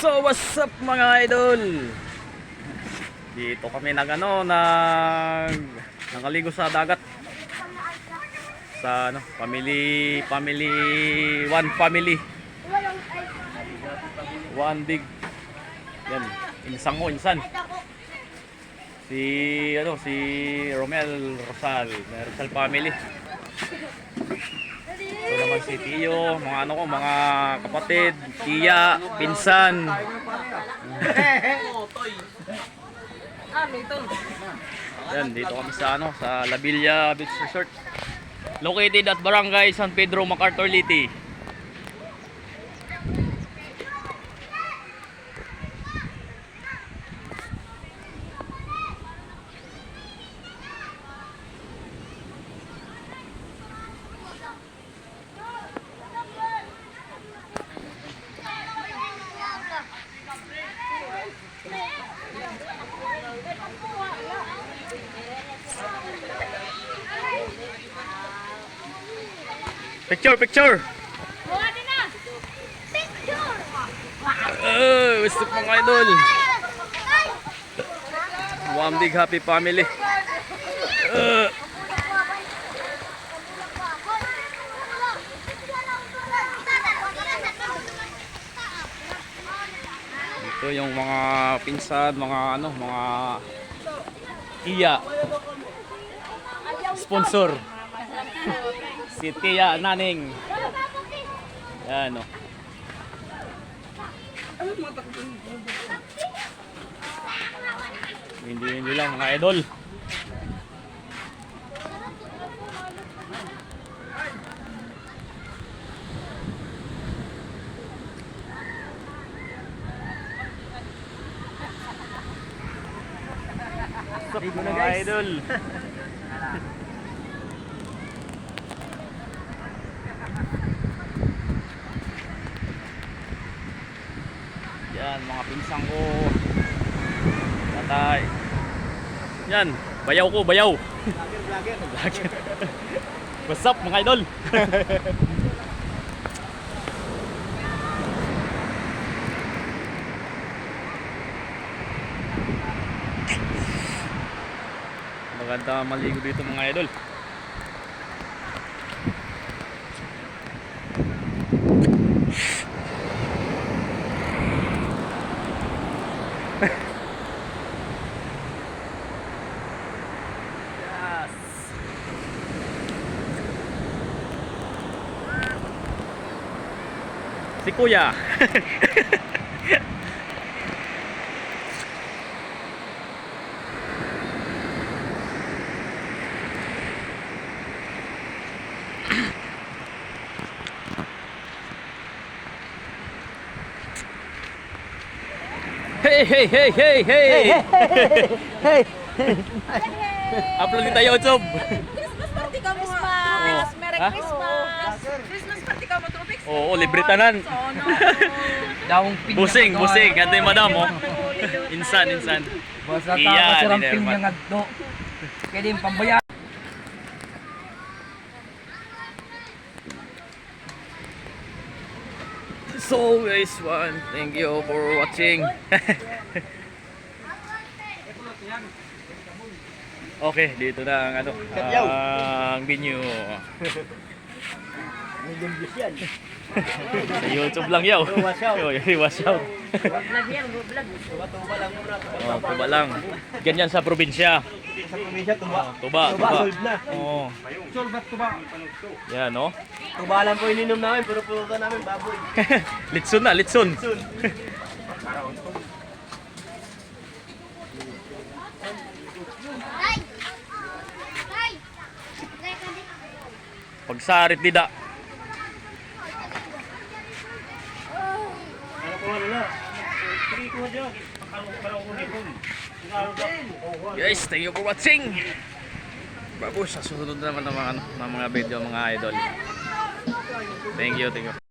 So what's up mga idol? Dito kami nakaligo sa dagat. Sa one family. One big. Yan, insan. Si Romel Rosal family. So naman si Tio, mga kapatid, tiya, pinsan. Yan, dito kami sa La Villa Beach Resort. Located at Barangay San Pedro, MacArthur, Liti. Picture. Gusto mga idol. One big happy family. Ito yung mga pinsan, mga tiya. Sponsor. Si Tia Naning. Yan o. Hindi lang mga idol. Mga idol. Yan, mga pinsang ko. Tatay. Yan, bayaw ko. Vlogger. What's up mga idol? Maganda maligo dito mga idol. Si Kuya. Hey. Upload kita YouTube. Christmas party ka mo. Christmas. Merry Christmas. Christmas party ka mo, Tropics. Oo, libre tanan. Busing. Ganto yung madam, oh. Insan. Basta Iya, ramping niya ngadto. Kaya yung pambayan. So guys, thank you for watching. Okay, dito na ang ang venue. Sa YouTube lang yaw. Wash out. Tuba lang. Ganyan sa probinsya. Tuba. Oo. Yan, no? Tuba lang po ininom namin, pero pulutan namin baboy. Litson. Pagsarit dida. Guys, thank you for watching. Babu, sa susunod naman ng mga video mga idol. Thank you.